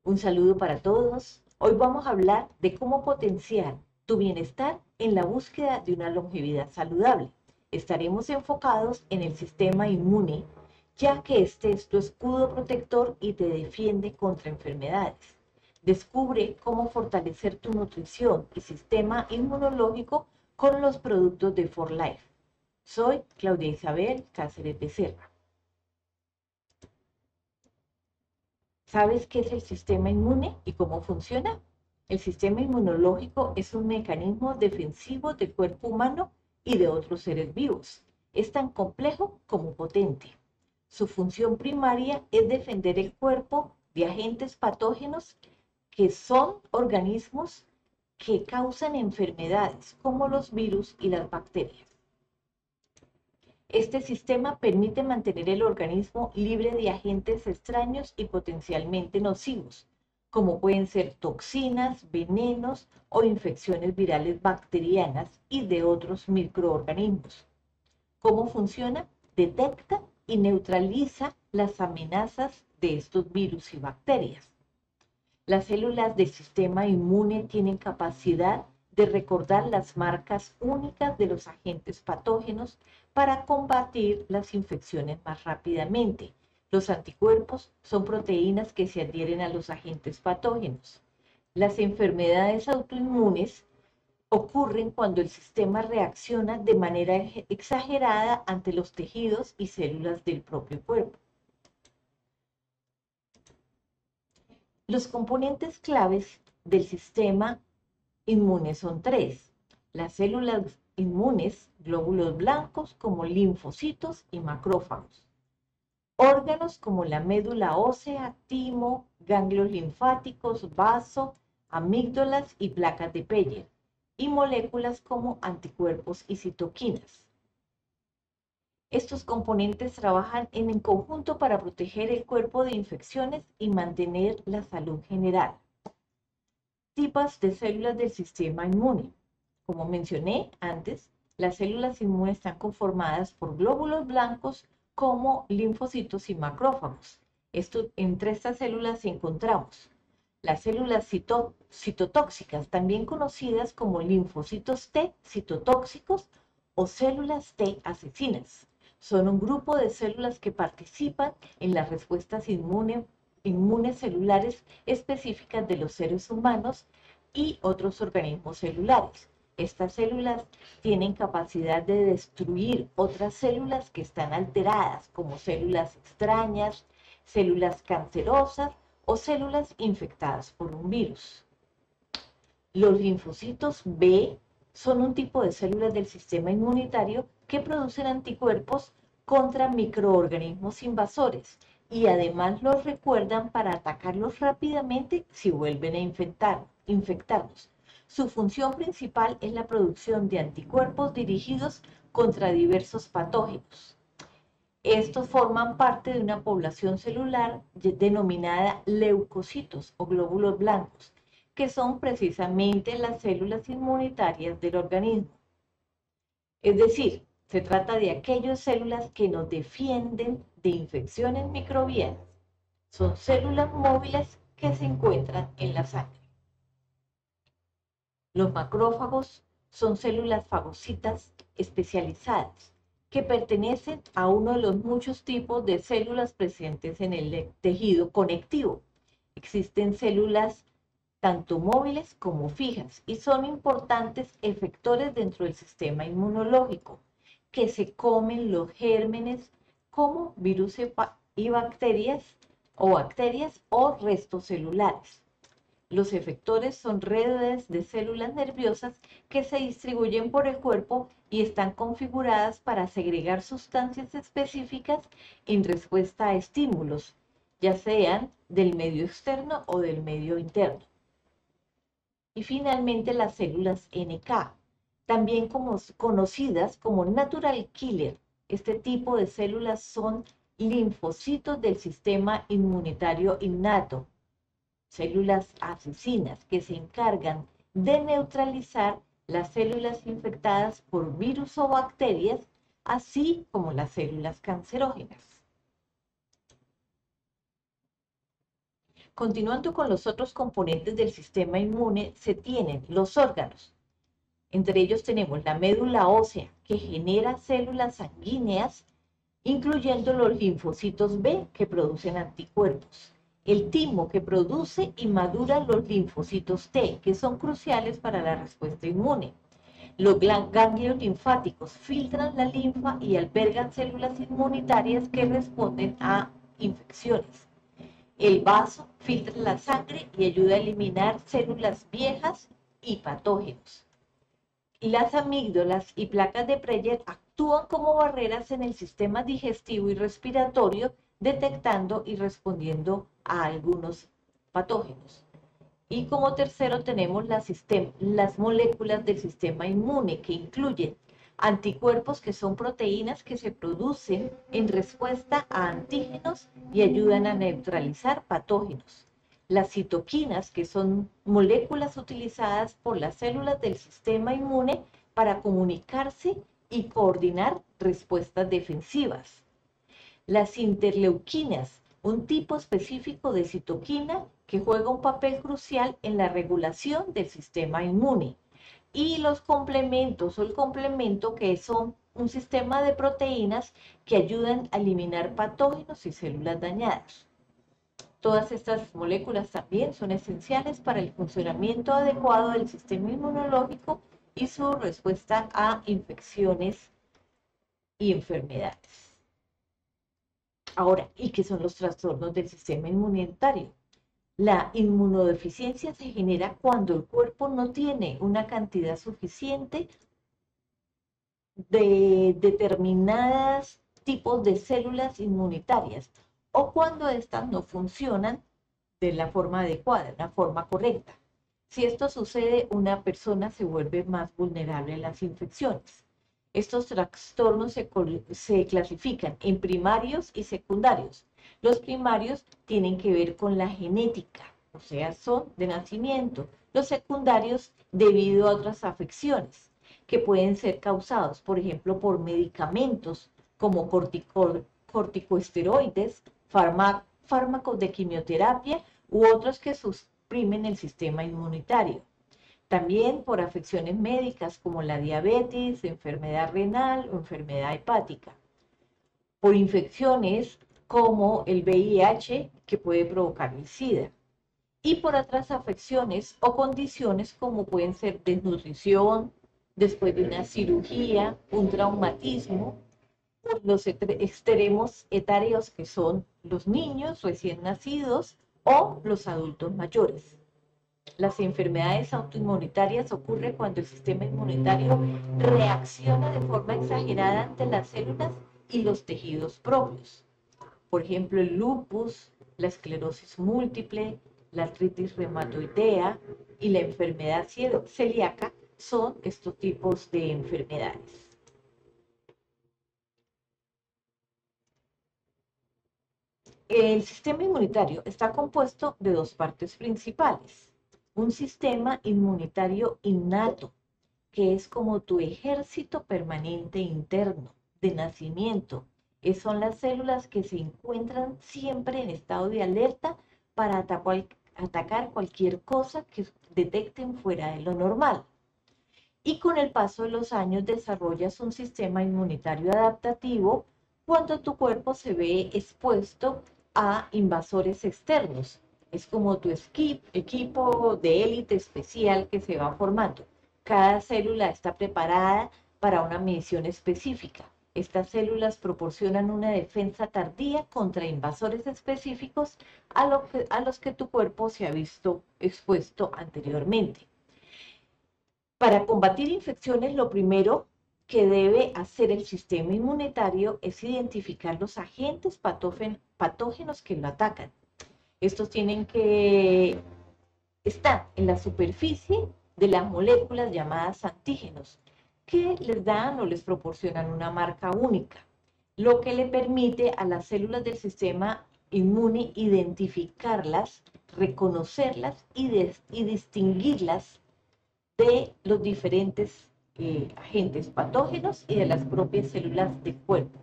Un saludo para todos. Hoy vamos a hablar de cómo potenciar tu bienestar en la búsqueda de una longevidad saludable. Estaremos enfocados en el sistema inmune, ya que este es tu escudo protector y te defiende contra enfermedades. Descubre cómo fortalecer tu nutrición y sistema inmunológico con los productos de For Life. Soy Claudia Isabel Cáceres Becerra. ¿Sabes qué es el sistema inmune y cómo funciona? El sistema inmunológico es un mecanismo defensivo del cuerpo humano y de otros seres vivos. Es tan complejo como potente. Su función primaria es defender el cuerpo de agentes patógenos que son organismos que causan enfermedades como los virus y las bacterias. Este sistema permite mantener el organismo libre de agentes extraños y potencialmente nocivos, como pueden ser toxinas, venenos o infecciones virales bacterianas y de otros microorganismos. ¿Cómo funciona? Detecta y neutraliza las amenazas de estos virus y bacterias. Las células del sistema inmune tienen capacidad de recordar las marcas únicas de los agentes patógenos para combatir las infecciones más rápidamente. Los anticuerpos son proteínas que se adhieren a los agentes patógenos. Las enfermedades autoinmunes ocurren cuando el sistema reacciona de manera exagerada ante los tejidos y células del propio cuerpo. Los componentes claves del sistema inmune son tres: las células inmunes, glóbulos blancos como linfocitos y macrófagos; órganos como la médula ósea, timo, ganglios linfáticos, vaso, amígdalas y placas de Peyer; y moléculas como anticuerpos y citoquinas. Estos componentes trabajan en conjunto para proteger el cuerpo de infecciones y mantener la salud general. Tipos de células del sistema inmune. Como mencioné antes, las células inmunes están conformadas por glóbulos blancos como linfocitos y macrófagos. Entre estas células encontramos las células citotóxicas, también conocidas como linfocitos T citotóxicos o células T asesinas. Son un grupo de células que participan en las respuestas inmunes celulares específicas de los seres humanos y otros organismos celulares. Estas células tienen capacidad de destruir otras células que están alteradas, como células extrañas, células cancerosas o células infectadas por un virus. Los linfocitos B son un tipo de células del sistema inmunitario que producen anticuerpos contra microorganismos invasores y además los recuerdan para atacarlos rápidamente si vuelven a infectarnos. Su función principal es la producción de anticuerpos dirigidos contra diversos patógenos. Estos forman parte de una población celular denominada leucocitos o glóbulos blancos, que son precisamente las células inmunitarias del organismo. Es decir, se trata de aquellas células que nos defienden de infecciones microbianas. Son células móviles que se encuentran en la sangre. Los macrófagos son células fagocitas especializadas que pertenecen a uno de los muchos tipos de células presentes en el tejido conectivo. Existen células tanto móviles como fijas y son importantes efectores dentro del sistema inmunológico, que se comen los gérmenes como virus y bacterias o restos celulares. Los efectores son redes de células nerviosas que se distribuyen por el cuerpo y están configuradas para segregar sustancias específicas en respuesta a estímulos, ya sean del medio externo o del medio interno. Y finalmente las células NK, también conocidas como natural killer. Este tipo de células son linfocitos del sistema inmunitario innato, células asesinas que se encargan de neutralizar las células infectadas por virus o bacterias, así como las células cancerógenas. Continuando con los otros componentes del sistema inmune, se tienen los órganos. Entre ellos tenemos la médula ósea, que genera células sanguíneas, incluyendo los linfocitos B, que producen anticuerpos. El timo, que produce y madura los linfocitos T, que son cruciales para la respuesta inmune. Los ganglios linfáticos filtran la linfa y albergan células inmunitarias que responden a infecciones. El vaso filtra la sangre y ayuda a eliminar células viejas y patógenos. Las amígdalas y placas de Preyer actúan como barreras en el sistema digestivo y respiratorio, detectando y respondiendo a algunos patógenos. Y como tercero tenemos las moléculas del sistema inmune, que incluyen anticuerpos, que son proteínas que se producen en respuesta a antígenos y ayudan a neutralizar patógenos. Las citoquinas, que son moléculas utilizadas por las células del sistema inmune para comunicarse y coordinar respuestas defensivas. Las interleuquinas, un tipo específico de citoquina que juega un papel crucial en la regulación del sistema inmune. Y los complementos o el complemento, que son un sistema de proteínas que ayudan a eliminar patógenos y células dañadas. Todas estas moléculas también son esenciales para el funcionamiento adecuado del sistema inmunológico y su respuesta a infecciones y enfermedades. Ahora, ¿y qué son los trastornos del sistema inmunitario? La inmunodeficiencia se genera cuando el cuerpo no tiene una cantidad suficiente de determinados tipos de células inmunitarias, o cuando éstas no funcionan de la forma adecuada, de la forma correcta. Si esto sucede, una persona se vuelve más vulnerable a las infecciones. Estos trastornos se clasifican en primarios y secundarios. Los primarios tienen que ver con la genética, o sea, son de nacimiento. Los secundarios debido a otras afecciones que pueden ser causados, por ejemplo, por medicamentos como corticosteroides, fármacos de quimioterapia u otros que suprimen el sistema inmunitario. También por afecciones médicas como la diabetes, enfermedad renal o enfermedad hepática. Por infecciones como el VIH, que puede provocar el SIDA. Y por otras afecciones o condiciones como pueden ser desnutrición, después de una cirugía, un traumatismo, los extremos etarios, que son los niños recién nacidos o los adultos mayores. Las enfermedades autoinmunitarias ocurren cuando el sistema inmunitario reacciona de forma exagerada ante las células y los tejidos propios. Por ejemplo, el lupus, la esclerosis múltiple, la artritis reumatoidea y la enfermedad celíaca son estos tipos de enfermedades. El sistema inmunitario está compuesto de dos partes principales. Un sistema inmunitario innato, que es como tu ejército permanente interno, de nacimiento. Son las células que se encuentran siempre en estado de alerta para atacar cualquier cosa que detecten fuera de lo normal. Y con el paso de los años desarrollas un sistema inmunitario adaptativo cuando tu cuerpo se ve expuesto a invasores externos. Es como tu equipo de élite especial que se va formando. Cada célula está preparada para una misión específica. Estas células proporcionan una defensa tardía contra invasores específicos a los que tu cuerpo se ha visto expuesto anteriormente. Para combatir infecciones, lo primero que debe hacer el sistema inmunitario es identificar los agentes patógenos que lo atacan. Estos tienen que estar en la superficie de las moléculas llamadas antígenos, que les dan o les proporcionan una marca única, lo que le permite a las células del sistema inmune identificarlas, reconocerlas y distinguirlas de los diferentes agentes patógenos y de las propias células del cuerpo.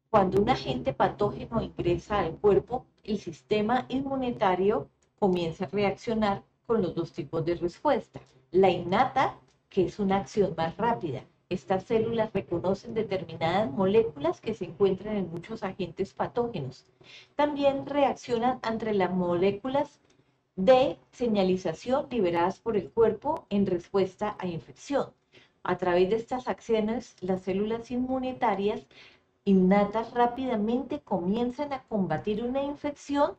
Cuando un agente patógeno ingresa al cuerpo, el sistema inmunitario comienza a reaccionar con los dos tipos de respuesta. La innata, que es una acción más rápida. Estas células reconocen determinadas moléculas que se encuentran en muchos agentes patógenos. También reaccionan ante las moléculas de señalización liberadas por el cuerpo en respuesta a infección. A través de estas acciones, las células inmunitarias innatas rápidamente comienzan a combatir una infección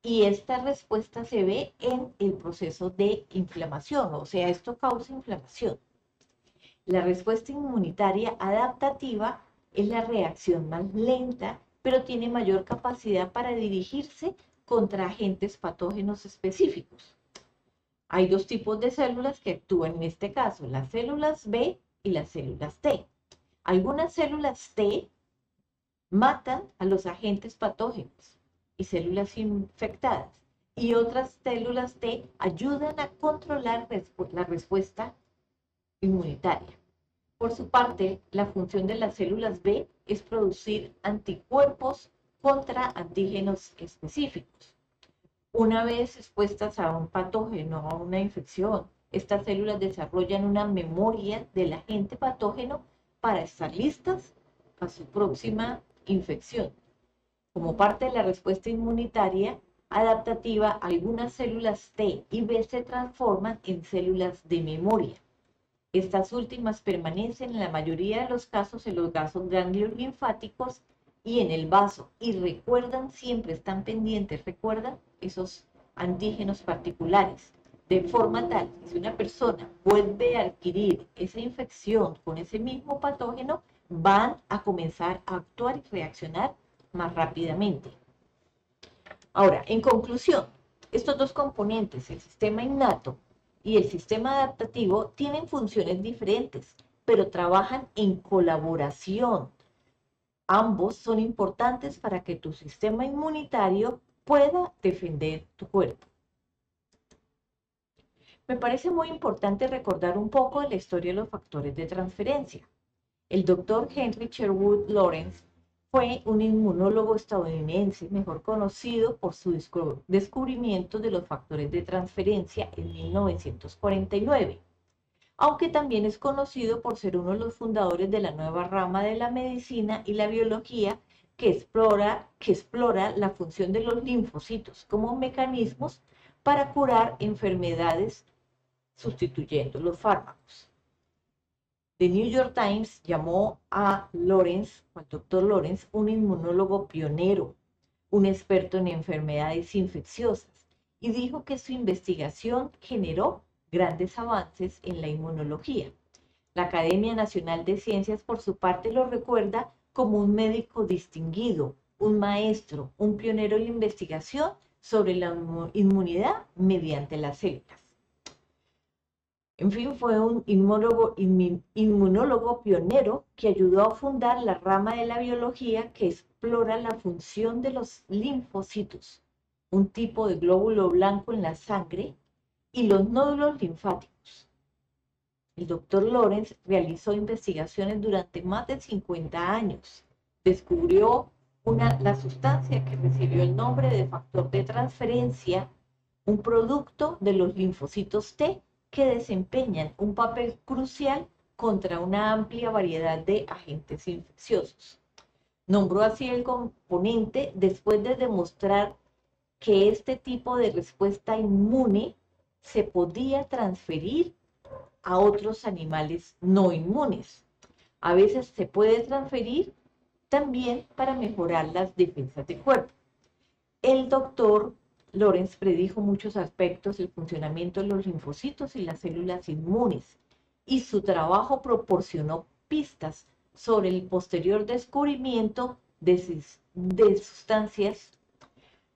y esta respuesta se ve en el proceso de inflamación, o sea, esto causa inflamación. La respuesta inmunitaria adaptativa es la reacción más lenta, pero tiene mayor capacidad para dirigirse contra agentes patógenos específicos. Hay dos tipos de células que actúan en este caso, las células B y las células T. Algunas células T matan a los agentes patógenos y células infectadas, y otras células T ayudan a controlar la respuesta inmunitaria. Por su parte, la función de las células B es producir anticuerpos contra antígenos específicos. Una vez expuestas a un patógeno o a una infección, estas células desarrollan una memoria del agente patógeno para estar listas a su próxima infección. Como parte de la respuesta inmunitaria adaptativa, algunas células T y B se transforman en células de memoria. Estas últimas permanecen en la mayoría de los casos en los ganglios linfáticos y en el vaso, y recuerdan siempre, están pendientes, recuerdan esos antígenos particulares, de forma tal que si una persona vuelve a adquirir esa infección con ese mismo patógeno, van a comenzar a actuar y reaccionar más rápidamente. Ahora, en conclusión, estos dos componentes, el sistema innato y el sistema adaptativo, tienen funciones diferentes, pero trabajan en colaboración. Ambos son importantes para que tu sistema inmunitario pueda defender tu cuerpo. Me parece muy importante recordar un poco de la historia de los factores de transferencia. El doctor Henry Sherwood Lawrence fue un inmunólogo estadounidense, mejor conocido por su descubrimiento de los factores de transferencia en 1949, aunque también es conocido por ser uno de los fundadores de la nueva rama de la medicina y la biología que explora la función de los linfocitos como mecanismos para curar enfermedades sustituyendo los fármacos. The New York Times llamó a Lawrence, al doctor Lawrence, un inmunólogo pionero, un experto en enfermedades infecciosas, y dijo que su investigación generó grandes avances en la inmunología. La Academia Nacional de Ciencias, por su parte, lo recuerda como un médico distinguido, un maestro, un pionero en la investigación sobre la inmunidad mediante las células. En fin, fue un inmunólogo pionero que ayudó a fundar la rama de la biología que explora la función de los linfocitos, un tipo de glóbulo blanco en la sangre, y los nódulos linfáticos. El doctor Lawrence realizó investigaciones durante más de 50 años. Descubrió la sustancia que recibió el nombre de factor de transferencia, un producto de los linfocitos T que desempeñan un papel crucial contra una amplia variedad de agentes infecciosos. Nombró así el componente después de demostrar que este tipo de respuesta inmune se podía transferir a otros animales no inmunes. A veces se puede transferir también para mejorar las defensas del cuerpo. El doctor Lawrence predijo muchos aspectos del funcionamiento de los linfocitos y las células inmunes, y su trabajo proporcionó pistas sobre el posterior descubrimiento de sustancias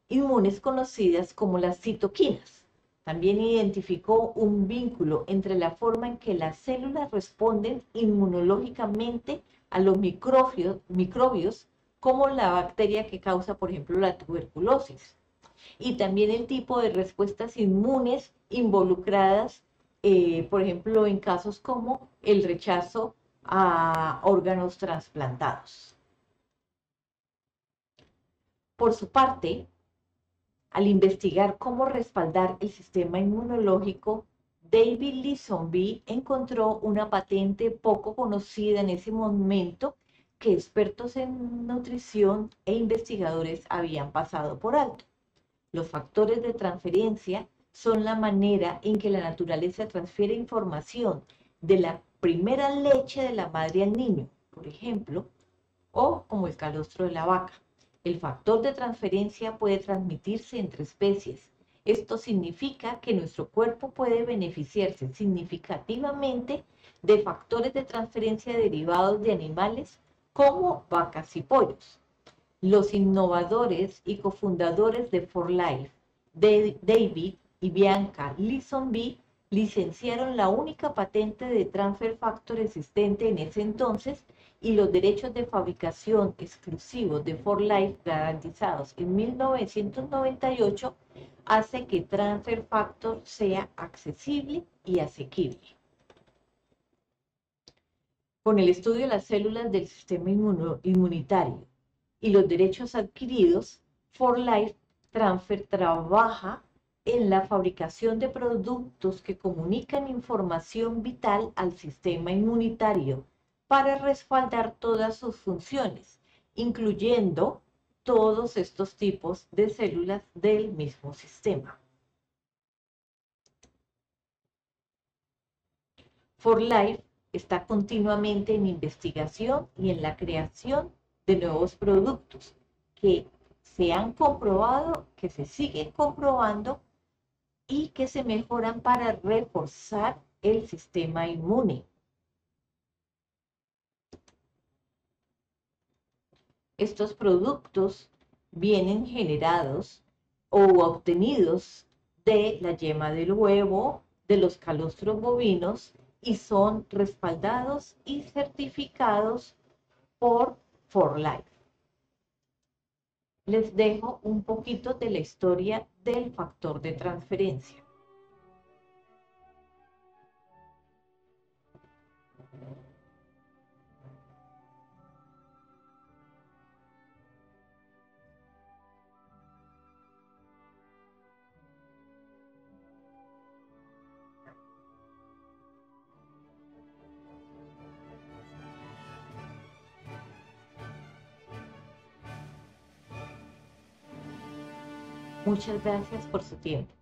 inmunes conocidas como las citoquinas. También identificó un vínculo entre la forma en que las células responden inmunológicamente a los microbios, como la bacteria que causa, por ejemplo, la tuberculosis, y también el tipo de respuestas inmunes involucradas, por ejemplo, en casos como el rechazo a órganos trasplantados. Por su parte, al investigar cómo respaldar el sistema inmunológico, David Linsonby encontró una patente poco conocida en ese momento que expertos en nutrición e investigadores habían pasado por alto. Los factores de transferencia son la manera en que la naturaleza transfiere información de la primera leche de la madre al niño, por ejemplo, o como el calostro de la vaca. El factor de transferencia puede transmitirse entre especies. Esto significa que nuestro cuerpo puede beneficiarse significativamente de factores de transferencia derivados de animales como vacas y pollos. Los innovadores y cofundadores de 4Life, David y Bianca Linsonby, licenciaron la única patente de transfer factor existente en ese entonces y los derechos de fabricación exclusivos de 4Life garantizados en 1998 hace que transfer factor sea accesible y asequible. Con el estudio de las células del sistema inmunitario y los derechos adquiridos, 4Life Transfer trabaja en la fabricación de productos que comunican información vital al sistema inmunitario para respaldar todas sus funciones, incluyendo todos estos tipos de células del mismo sistema. 4Life está continuamente en investigación y en la creación de nuevos productos que se han comprobado, que se siguen comprobando y que se mejoran para reforzar el sistema inmune. Estos productos vienen generados o obtenidos de la yema del huevo, de los calostros bovinos y son respaldados y certificados por 4Life. Les dejo un poquito de la historia del factor de transferencia. Muchas gracias por su tiempo.